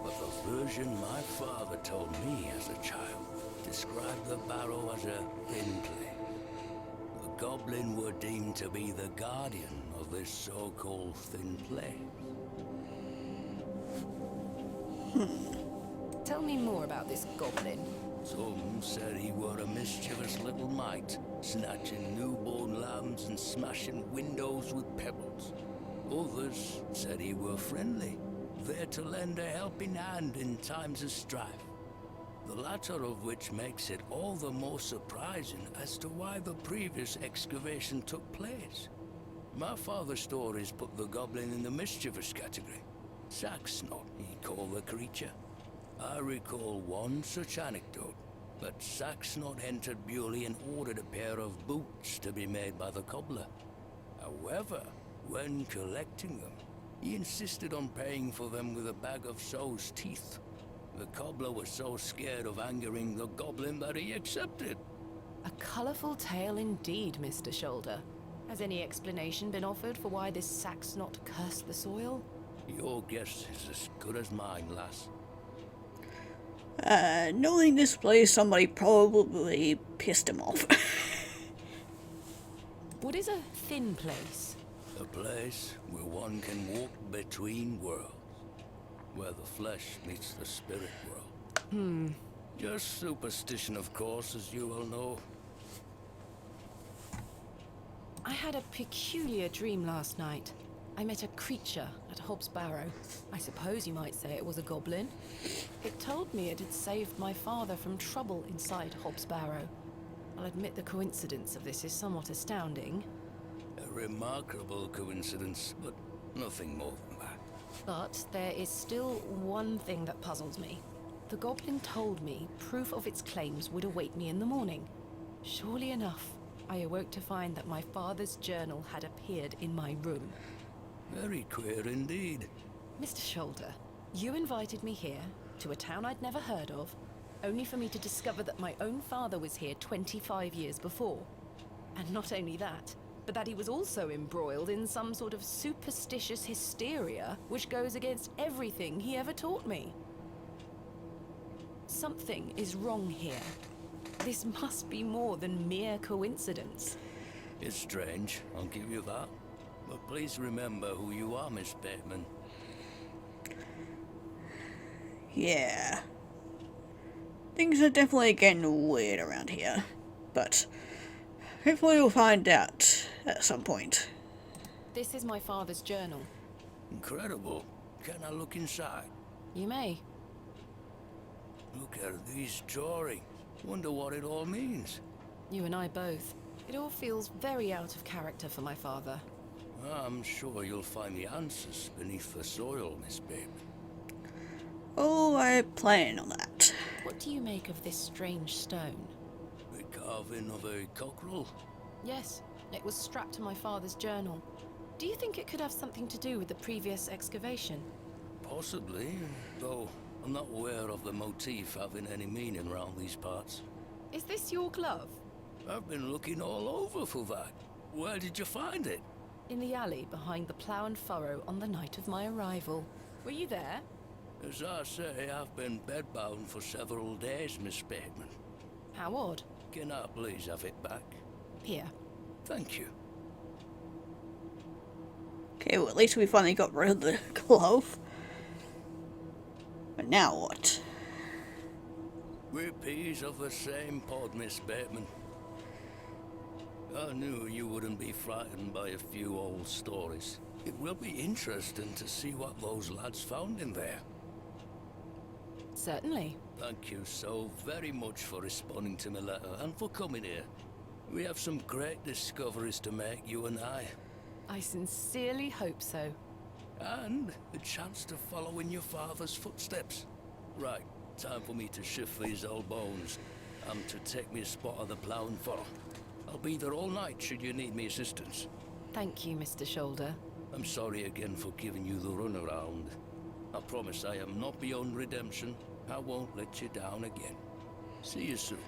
But the version my father told me as a child described the Barrow as a thin clay. The goblin were deemed to be the guardian of this so-called thin place. Tell me more about this goblin. Some said he were a mischievous little mite, snatching newborn lambs and smashing windows with pebbles. Others said he were friendly, there to lend a helping hand in times of strife. The latter of which makes it all the more surprising as to why the previous excavation took place. My father's stories put the goblin in the mischievous category. Saxnot, he called the creature. I recall one such anecdote, that Saxnot entered Bewley and ordered a pair of boots to be made by the cobbler. However, when collecting them, he insisted on paying for them with a bag of sow's teeth. The cobbler was so scared of angering the goblin that he accepted. A colourful tale indeed, Mr. Shoulder. Has any explanation been offered for why this Saxnot cursed the soil? Your guess is as good as mine, lass. Knowing this place, somebody probably pissed him off. What is a thin place? A place where one can walk between worlds. Where the flesh meets the spirit world. Just superstition, of course, as you well know. I had a peculiar dream last night. I met a creature at Hobbs Barrow. I suppose you might say it was a goblin. It told me it had saved my father from trouble inside Hobbs Barrow. I'll admit the coincidence of this is somewhat astounding. A remarkable coincidence, but nothing more than that. But there is still one thing that puzzles me. The goblin told me proof of its claims would await me in the morning. Surely enough, I awoke to find that my father's journal had appeared in my room. Very queer indeed. Mr. Shoulder, you invited me here, to a town I'd never heard of, only for me to discover that my own father was here 25 years before. And not only that, but that he was also embroiled in some sort of superstitious hysteria which goes against everything he ever taught me. Something is wrong here. This must be more than mere coincidence. It's strange, I'll give you that. But please remember who you are, Miss Bateman. Yeah. Things are definitely getting weird around here. But hopefully we'll find out at some point. This is my father's journal. Incredible. Can I look inside? You may. Look at these drawings. Wonder what it all means. You and I both. It all feels very out of character for my father. I'm sure you'll find the answers beneath the soil, Miss Bateman. Oh, I plan on that. What do you make of this strange stone? The carving of a cockerel? Yes, it was strapped to my father's journal. Do you think it could have something to do with the previous excavation? Possibly, though I'm not aware of the motif having any meaning around these parts. Is this your glove? I've been looking all over for that. Where did you find it? In the alley behind the plough and furrow on the night of my arrival. Were you there? As I say, I've been bedbound for several days, Miss Bateman. How odd. Can I please have it back? Here. Thank you. Okay, well at least we finally got rid of the glove. But now what? We're peas of the same pod, Miss Bateman. I knew you wouldn't be frightened by a few old stories. It will be interesting to see what those lads found in there. Certainly. Thank you so very much for responding to my letter and for coming here. We have some great discoveries to make, you and I. I sincerely hope so. And a chance to follow in your father's footsteps. Right, time for me to shift these old bones. I'm to take me a spot of the ploughing furrow. I'll be there all night should you need me assistance. Thank you, Mr. Shoulder. I'm sorry again for giving you the runaround. I promise I am not beyond redemption. I won't let you down again. See you soon.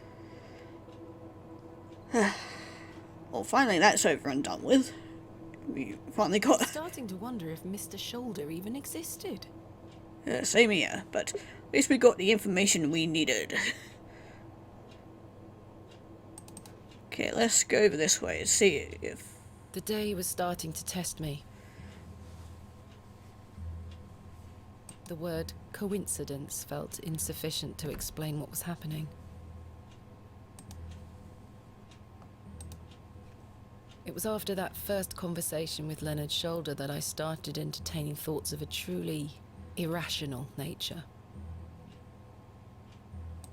Well, finally that's over and done with. We finally I'm got... starting to wonder if Mr. Shoulder even existed. Same here, but at least we got the information we needed. Okay, let's go over this way and see if... The day was starting to test me. The word coincidence felt insufficient to explain what was happening. It was after that first conversation with Leonard Shoulder that I started entertaining thoughts of a truly irrational nature.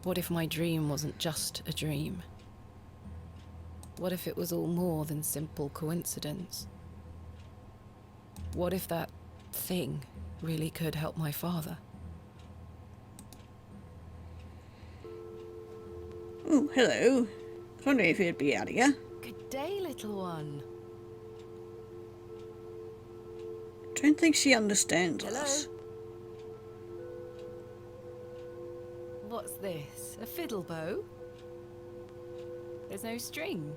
What if my dream wasn't just a dream? What if it was all more than simple coincidence? What if that thing really could help my father? Oh, hello. I was wondering if you'd be out here. Good day, little one. Don't think she understands Hello? us. What's this? A fiddle bow? There's no string.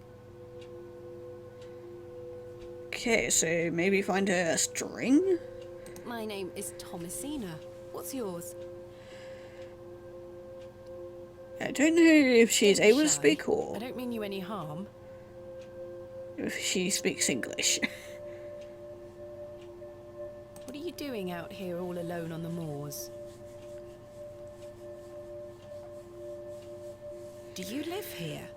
Okay, so maybe find her a string? My name is Thomasina. What's yours? I don't know if she's Don't be able to shy. speak or I don't mean you any harm. if she speaks English. What are you doing out here all alone on the moors? Do you live here?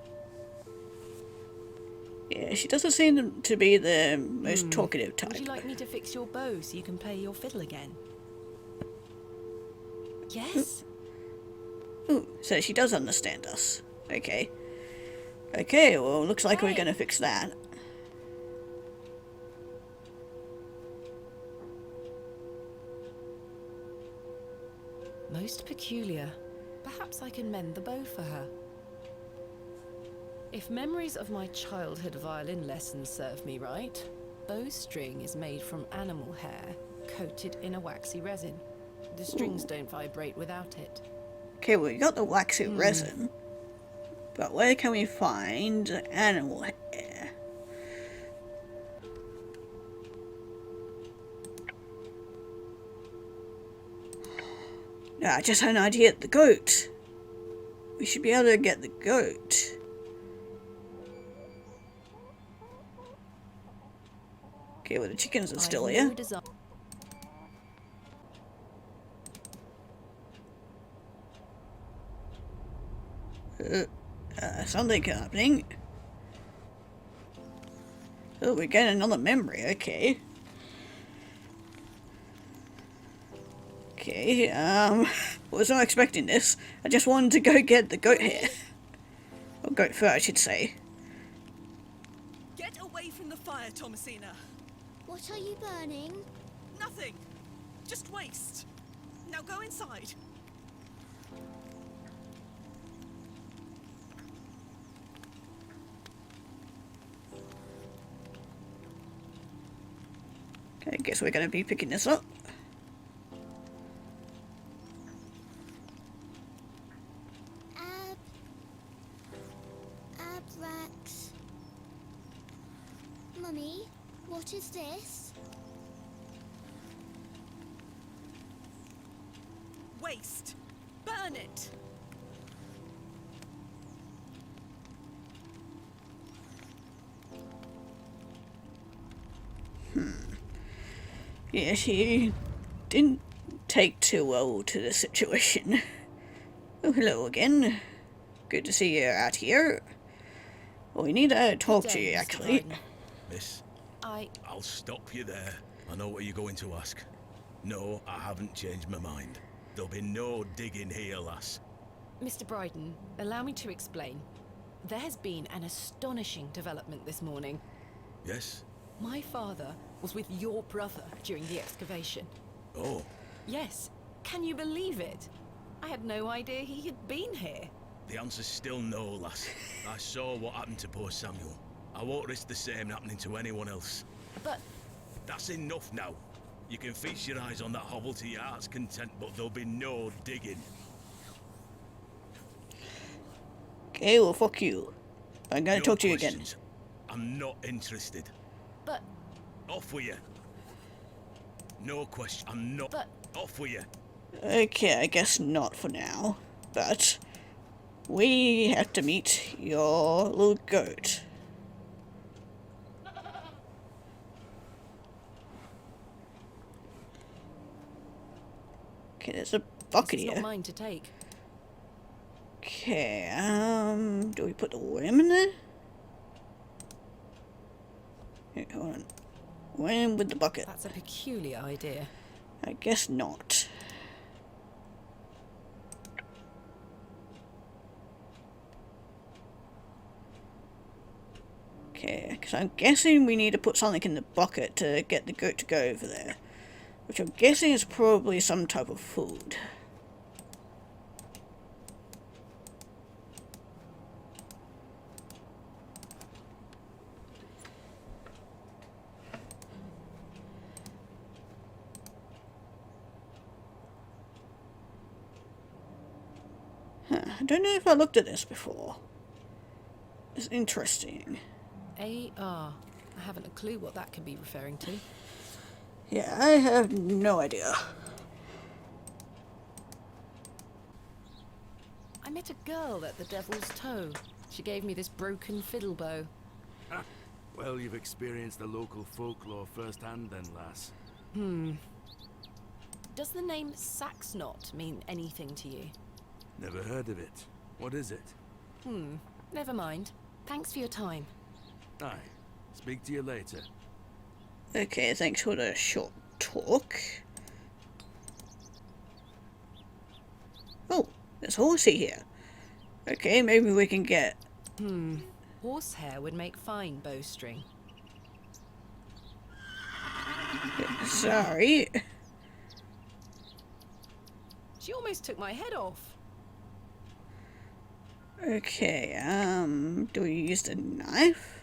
Yeah, she doesn't seem to be the most talkative type. Would you like me to fix your bow so you can play your fiddle again? Yes? Ooh, so she does understand us. Okay. Okay, well, looks like we're Hey. gonna fix that. Most peculiar. Perhaps I can mend the bow for her. If memories of my childhood violin lessons serve me right, bowstring is made from animal hair coated in a waxy resin. The strings don't vibrate without it. Okay, well, we got the waxy resin. But where can we find animal hair? I just had an idea. The goat. We should be able to get the goat. Okay, well, the chickens are still I've here. no desire- Something happening. Oh, we're getting another memory. Okay. Okay, was not expecting this. I just wanted to go get the goat hair. Or goat fur, I should say. Get away from the fire, Thomasina. What are you burning? Nothing. Just waste. Now go inside. Okay, I guess we're gonna be picking this up. Abrax. Mummy, what is this? Waste. Burn it. Yeah, she didn't take too well to the situation. Oh, hello again. Good to see you out here. Well, we need to talk to day, you, Mr. actually. Bryden. Miss, I... I'll stop you there. I know what you're going to ask. No, I haven't changed my mind. There'll be no digging here, lass. Mr. Bryden, allow me to explain. There has been an astonishing development this morning. Yes? My father was with your brother during the excavation. Oh, Yes. Can you believe it? I had no idea he had been here. the answer's still no, lass. I saw what happened to poor Samuel. I won't risk the same happening to anyone else. But That's enough now. You can feast your eyes on that hovel to your heart's content, but there'll be no digging. Okay, well, fuck you. I'm gonna No talk to you again. questions. I'm not interested. but Off with you. No question. I'm not. But- Off with you. Okay, I guess not for now. But we have to meet your little goat. Okay, there's a bucket it's not here. mine to take. Okay, do we put the worm in there? Okay, hold on. Worm with the bucket. That's a peculiar idea. I guess not. Okay, because I'm guessing we need to put something in the bucket to get the goat to go over there. Which I'm guessing is probably some type of food. I don't know if I looked at this before. It's interesting. AR. I haven't a clue what that can be referring to. Yeah, I have no idea. I met a girl at the Devil's Toe. She gave me this broken fiddle bow. Well, you've experienced the local folklore firsthand then, lass. Does the name Saxnot mean anything to you? Never heard of it. What is it? Never mind. Thanks for your time. Aye. Speak to you later. Okay, thanks for the short talk. Oh, there's horsey here. Okay, maybe we can get... Horsehair would make fine bowstring. Sorry. She almost took my head off. Okay, do we use the knife?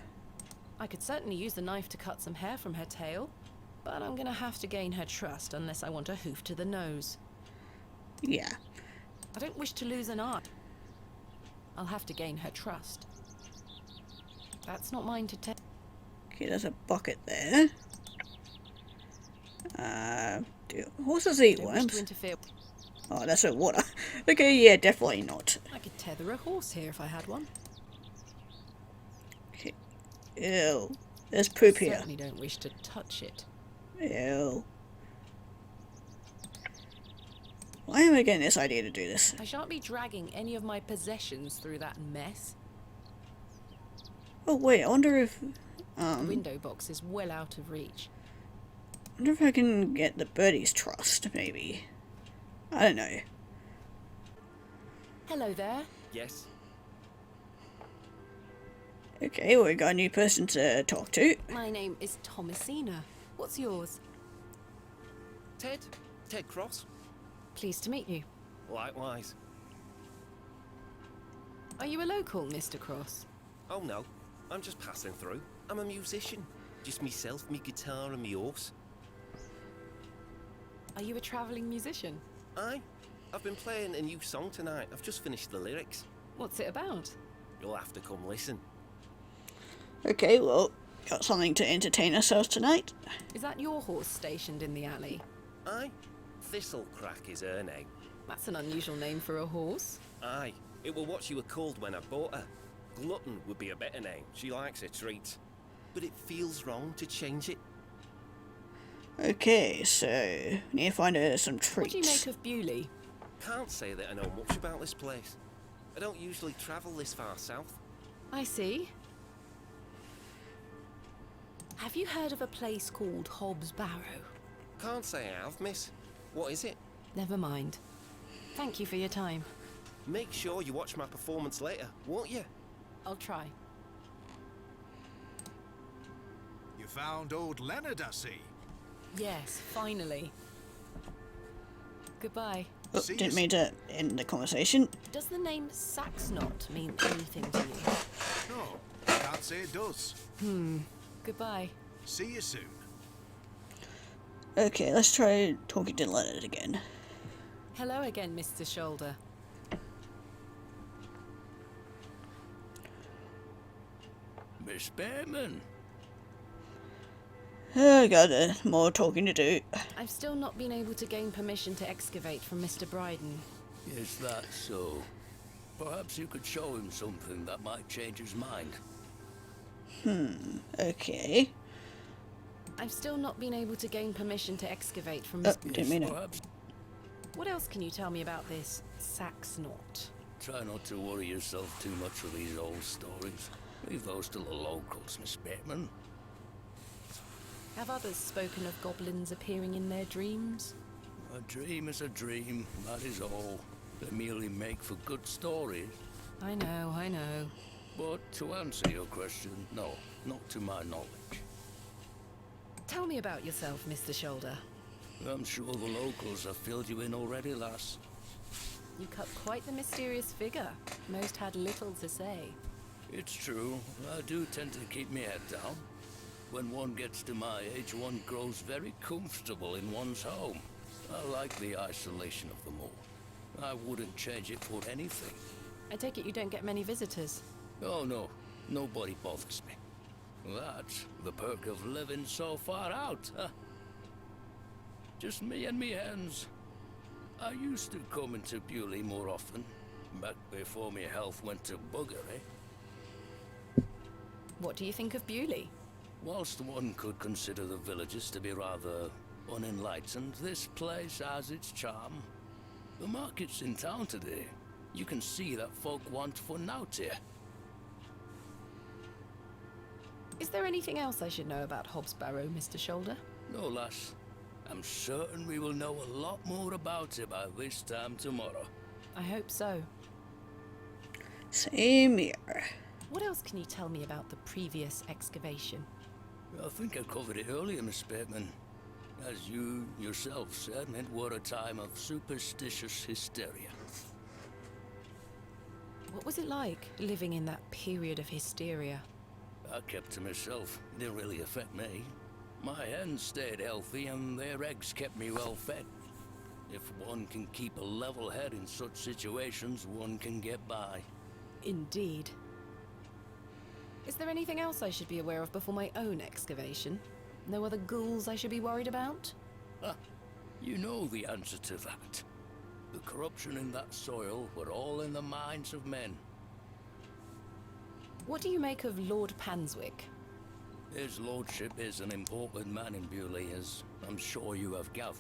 I could certainly use the knife to cut some hair from her tail, but I'm gonna have to gain her trust unless I want a hoof to the nose. Yeah. I don't wish to lose an eye. I'll have to gain her trust. That's not mine to take. Okay, there's a bucket there. Do horses eat Don't wish to worms? interfere. Oh, that's a water. Okay, yeah, definitely not. I could tether a horse here if I had one. Okay. Ew. There's poop here. Certainly don't wish to touch it. Ew. Why am I getting this idea to do this? I shan't be dragging any of my possessions through that mess. Oh wait, I wonder if The window box is well out of reach. I wonder if I can get the birdie's trust, maybe. I don't know. Hello there. Yes? Okay, well, we got a new person to talk to. My name is Thomasina. What's yours? Ted? Ted Cross? Pleased to meet you. Likewise. Are you a local, Mr. Cross? Oh no, I'm just passing through. I'm a musician. Just myself, me guitar and me horse. Are you a travelling musician? Aye. I've been playing a new song tonight. I've just finished the lyrics. What's it about? You'll have to come listen. Okay, well, got something to entertain ourselves tonight. Is that your horse stationed in the alley? Aye. Thistlecrack is her name. That's an unusual name for a horse. Aye. It were what she were called when I bought her. Glutton would be a better name. She likes her treats. But it feels wrong to change it. Okay, so need to find her some treats. What do you make of Bewley? Can't say that I know much about this place. I don't usually travel this far south. I see. Have you heard of a place called Hobbs Barrow? Can't say I have, miss. What is it? Never mind. Thank you for your time. Make sure you watch my performance later, won't you? I'll try. You found old Leonard, I see. Yes, finally. Goodbye. Oh, See didn't you mean to end the conversation. Does the name Saxnot mean anything to you? No, can't say it does. Goodbye. See you soon. Okay, let's try talking to Leonard again. Hello again, Mr. Shoulder. Miss Behrman. I got more talking to do. I've still not been able to gain permission to excavate from Mr. Bryden. Is that so? Perhaps you could show him something that might change his mind. Okay. I've still not been able to gain permission to excavate from Oh, Mr. didn't mean it. Perhaps What else can you tell me about this Saxnot? try not to worry yourself too much with these old stories. Leave those to the locals, Miss Behrman. Have others spoken of goblins appearing in their dreams? A dream is a dream, that is all. They merely make for good stories. I know, I know. But to answer your question, no, not to my knowledge. Tell me about yourself, Mr. Shoulder. I'm sure the locals have filled you in already, lass. You cut quite the mysterious figure. Most had little to say. It's true, I do tend to keep my head down. When one gets to my age, one grows very comfortable in one's home. I like the isolation of them all. I wouldn't change it for anything. I take it you don't get many visitors. Oh no, nobody bothers me. That's the perk of living so far out, huh? Just me and me hens. I used to come into Bewley more often, back before my health went to bugger, eh? What do you think of Bewley? Whilst one could consider the villages to be rather unenlightened, this place has its charm. The market's in town today. You can see that folk want fun out here. Is there anything else I should know about Hobbs Barrow, Mr. Shoulder? No, lass. I'm certain we will know a lot more about it by this time tomorrow. I hope so. Same here. What else can you tell me about the previous excavation? I think I covered it earlier, Miss Bateman. As you yourself said, it were a time of superstitious hysteria. What was it like, living in that period of hysteria? I kept to myself. It didn't really affect me. My hens stayed healthy and their eggs kept me well fed. If one can keep a level head in such situations, one can get by. Indeed. Is there anything else I should be aware of before my own excavation? No other ghouls I should be worried about? Ah, you know the answer to that. The corruption in that soil were all in the minds of men. What do you make of Lord Panswick? His lordship is an important man in Bewley, as I'm sure you have gathered.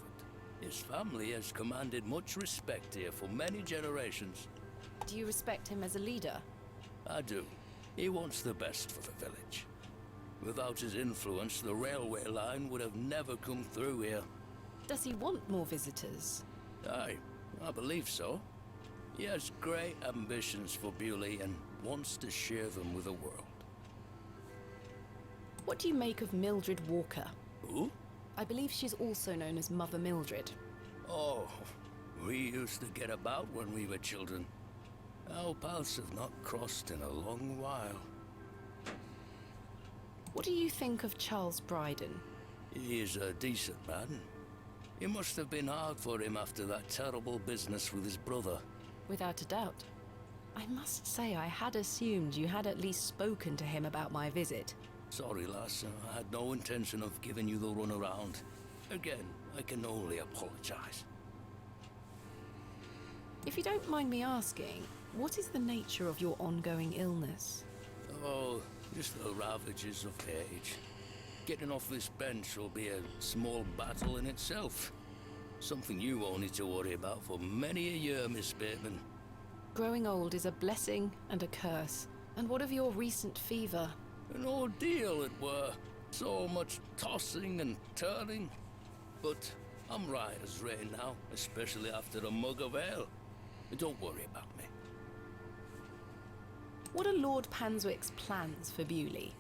His family has commanded much respect here for many generations. Do you respect him as a leader? I do. He wants the best for the village. Without his influence, the railway line would have never come through here. Does he want more visitors? Aye, I believe so. He has great ambitions for Bewley and wants to share them with the world. What do you make of Mildred Walker? Who? I believe she's also known as Mother Mildred. Oh, we used to get about when we were children. Our paths have not crossed in a long while. What do you think of Charles Bryden? He is a decent man. It must have been hard for him after that terrible business with his brother. Without a doubt. I must say I had assumed you had at least spoken to him about my visit. Sorry, lass. I had no intention of giving you the runaround. Again, I can only apologize. If you don't mind me asking, what is the nature of your ongoing illness? Oh, just the ravages of age. Getting off this bench will be a small battle in itself. Something you won't need to worry about for many a year, Miss Bateman. Growing old is a blessing and a curse. And what of your recent fever? An ordeal it were. So much tossing and turning. But I'm right as rain now, especially after a mug of ale. Don't worry about me. What are Lord Panswick's plans for Bewley?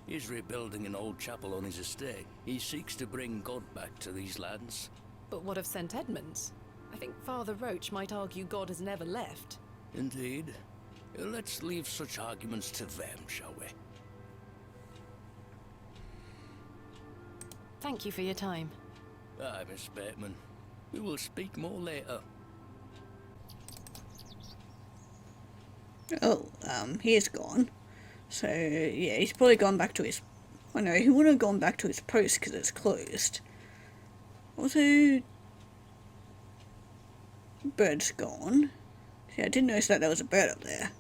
He's rebuilding an old chapel on his estate. He seeks to bring God back to these lands. But what of St. Edmunds? I think Father Roach might argue God has never left. Indeed. Let's leave such arguments to them, shall we? Thank you for your time. Aye, Miss Bateman. We will speak more later. Oh, he's gone. So, yeah, he's probably gone back to his... Oh no, he would have gone back to his post because it's closed. Also... Bird's gone. See, I didn't notice that there was a bird up there.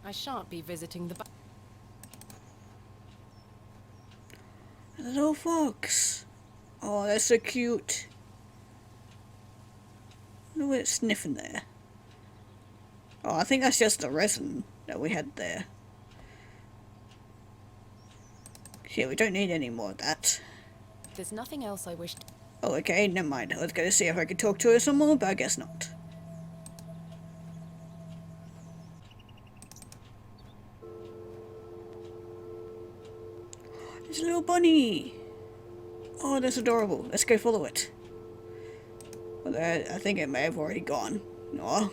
I shan't be visiting the... A little fox. Oh, that's so cute. Look at it sniffing there. Oh, I think that's just the resin that we had there. Yeah, we don't need any more of that. There's nothing else I wish to... Oh, okay, never mind. I was going to see if I could talk to her some more, but I guess not. It's a little bunny. Oh, that's adorable. Let's go follow it. Well, I think it may have already gone. Oh,